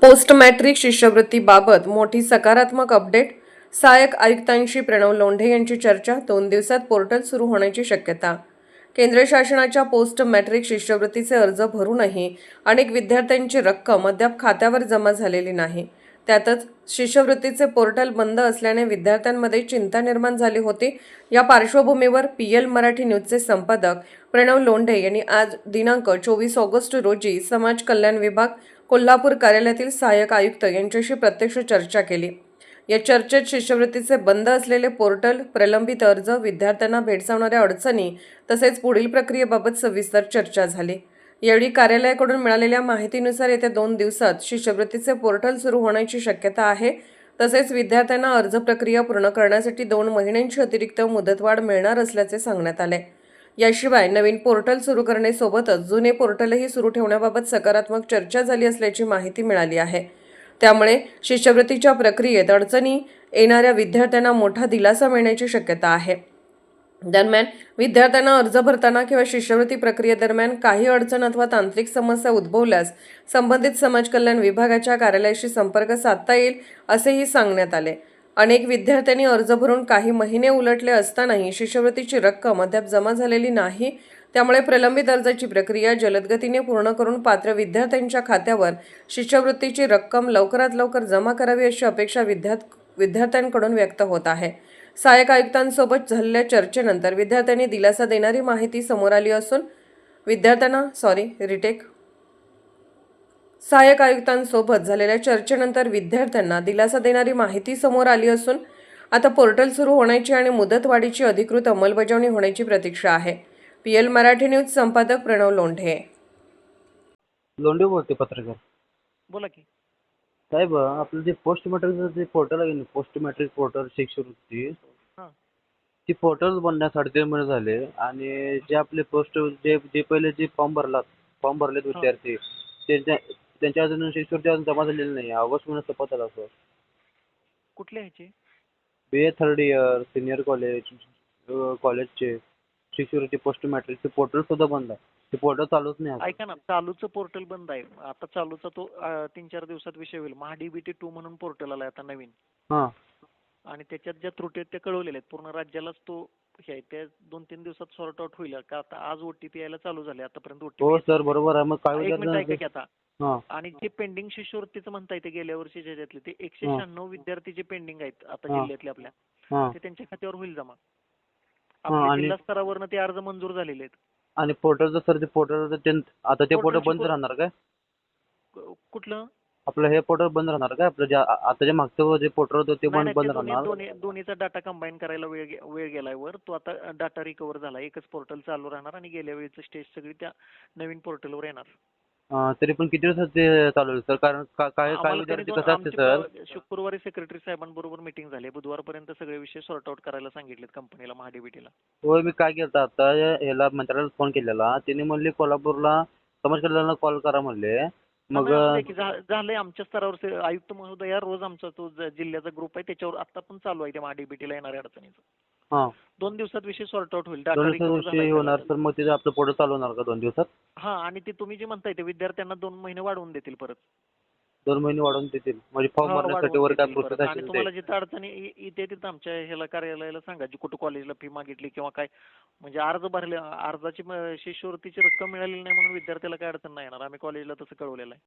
Post matric शिष्यवृत्तीबाबत मोठी सकारात्मक update. सहाय्यक आयुक्तांशी प्रणव लोंढे यांची चर्चा. 2 दिवसात पोर्टल सुरू होण्याची शक्यता. केंद्र शासनाच्या पोस्ट मॅट्रिक शिष्यवृत्तीचे अर्ज भरूनही अनेक विद्यार्थ्यांची रक्कम अद्याप खात्यावर जमा झालेली नाही. त्यातच शिष्यवृत्तीचे पोर्टल बंद असल्याने विद्यार्थ्यांमध्ये चिंता निर्माण झाली होती. या पार्श्वभूमीवर PL मराठी न्यूजचे संपादक प्रणव लोंढे यांनी आज दिनांक 24 ऑगस्ट रोजी समाज कल्याण विभाग कोल्हापूर कार्यालयातील सहाय्यक आयुक्त यांच्याशी प्रत्यक्ष चर्चा केली. या चर्चेत शिष्यवृत्तीचे बंद असलेले पोर्टल, प्रलंबित अर्ज, विद्यार्थ्यांना भेडसावणाऱ्या अडचणी तसेच पुढील प्रक्रियेबाबत सविस्तर चर्चा झाली. यावेळी कार्यालयाकडून मिळालेल्या माहितीनुसार येत्या 2 दिवसात शिष्यवृत्तीचे पोर्टल सुरू होण्याची शक्यता आहे. तसेच विद्यार्थ्यांना अर्ज प्रक्रिया पूर्ण करण्यासाठी 2 महिन्यांची अतिरिक्त मुदतवाढ मिळणार असल्याचे सांगण्यात आले. याशिवाय नवीन पोर्टल सुरू करण्यासोबतच जुने पोर्टलही सुरू ठेवण्याबाबत सकारात्मक चर्चा झाली असल्याची माहिती मिळाली आहे. त्यामुळे शिष्यवृत्तीच्या प्रक्रियेत अडचणी येणाऱ्या विद्यार्थ्यांना मोठा दिलासा मिळण्याची शक्यता आहे. दरम्यान विद्यार्थ्यांना अर्ज भरताना किंवा शिष्यवृत्ती प्रक्रियेदरम्यान काही अडचण अथवा तांत्रिक समस्या उद्भवल्यास संबंधित समाज कल्याण विभागाच्या कार्यालयाशी संपर्क साधता येईल असेही सांगण्यात आले. अनेक विद्यार्थ्यांनी अर्ज भरून काही महिने उलटले असतानाही शिष्यवृत्तीची रक्कम अद्याप जमा झालेली नाही. त्यामुळे प्रलंबित अर्जाची प्रक्रिया जलद गतीने पूर्ण करून पात्र विद्यार्थ्यांच्या खात्यावर शिष्यवृत्तीची रक्कम लवकरात लवकर जमा करावी अशी अपेक्षा विद्यार्थ्यांकडून व्यक्त होत आहे. सहाय्यक आयुक्तांसोबत झालेल्या चर्चेनंतर विद्यार्थ्यांनी दिलासा देणारी माहिती समोर आली असून सहाय्यक आयुक्तांसोबत झालेल्या चर्चेनंतर विद्यार्थ्यांना दिलासा देणारी माहिती समोर आली असून आता पोर्टल सुरू होण्याची आणि मुदतवाढीची अधिकृत अंमलबजावणी होण्याची प्रतीक्षा आहे. PL मराठी न्यूज संपादक प्रणव लोंढे. लोंढे बोलते, पत्रकार. बोला की साहेब, आपलं जे पोस्ट मॅट्रिकचं जे पोर्टल आहे ना, पोस्ट मॅट्रिक पोर्टल शिष्यवृत्ती, हां ती पोर्टल बनण्यास 3.5 महिने झाले. आणि जे आपले पोस्ट जे पहिले जे फॉर्म भरलेत विद्यार्थी, त्यांच्या अजून शिष्यवृत्ती अजून जमा झालेली नाही. ऑगस्ट महिन्यात संपत आला सर. कुठले ह्याचे BA 3rd इयर सिनियर कॉलेजचे शिष्यवृत्ती पोस्ट मॅट्रिकचे पोर्टल सुद्धा बंद आहे. ते पोर्टल चालूच नाही आता. ऐका ना, चालूचं पोर्टल बंद आहे. आता चालूचा तो 3-4 दिवसात विषय होईल. MHDBT 2 म्हणून पोर्टल आलाय आता नवीन, हां आणि त्याच्यात ज्या त्रुटी आहेत त्या कळवलेल्या आहेत. पूर्ण राज्यालाच तो हे आहे. त्या 2-3 दिवसात सॉर्ट आउट होईल. का आता आज OTP यायला चालू झाले. आतापर्यंत हो OTP सर, बरोबर आहे. मग काय एक मिनिट ऐका की आता. हां आणि जे पेंडिंग शिष्यवृत्तीचं म्हणता येते गेल्या वर्षी ज्याच्यातले ते 196 विद्यार्थी जे पेंडिंग आहेत आता जिल्ह्यातले आपल्या, हां ते त्यांच्या खात्यावर होईल जमा. हां आपल्या आणि जिल्हा स्तरावरनं ते अर्ज मंजूर झालेले आहेत. आणि पोर्टलचं सर, ते पोर्टल आता ते पोर्टल पोर्टलची बंद राहणार काय? कुठलं? आपलं हे पोर्टल बंद राहणार काय? आपलं जे आता जे मागचं जे पोर्टल होतं ते नाही बंद ते राहणार? दोन्हीचा डाटा कंबाईन करायला वेळ गेलाय वर. तो आता डाटा रिकव्हर झाला. एकच पोर्टल चालू राहणार आणि गेल्या वेळेची स्टेज सगळी त्या नवीन पोर्टलवर येणार. तरी पण किती दिवसात ते चालू होईल सर? कारण काय आम्हाला विद्यार्थी तरी कसं असते सर, शुक्रवारी सेक्रेटरी साहेबांबरोबर मीटिंग झाली. बुधवारपर्यंत सगळे विषय सॉर्ट आउट करायला सांगितलेत कंपनीला, MHDBTला. होय मी काय केलं आता ह्याला मंत्र्याला फोन केलेला. त्यांनी म्हणले कोल्हापूरला समाज कल्याणला कॉल करा म्हणले. मग झालंय आमच्या स्तरावर. आयुक्त महोदया रोज आमचा तो जिल्ह्याचा ग्रुप आहे त्याच्यावर आता पण चालू आहे त्या MHDBTला येणाऱ्या अडचणीचं. हां 2 दिवसात विषय सॉर्ट आउट होईल. 2 डाटा दिवसात विषय होणार सर. मग तिथे आपलं पोर्टल चालू होणार का 2 दिवसात? हा, आणि ते तुम्ही जे म्हणताय ते विद्यार्थ्यांना 2 महिने वाढवून देतील परत. 2 महिने वाढवून देतील म्हणजे फॉर्म भरण्यासाठी वर काय प्रोसेस आणि असेल तुम्हाला ते? जिथं अडचणी येते तिथं आमच्या ह्याला कार्यालयाला सांगा, जी कुठं कॉलेजला फी मागितली किंवा काय, म्हणजे अर्ज भरले, अर्जाची शिष्यवृत्तीची रक्कम मिळालेली नाही म्हणून विद्यार्थ्याला काय अडचण नाही येणार. आम्ही कॉलेजला तसं कळवलेलं आहे.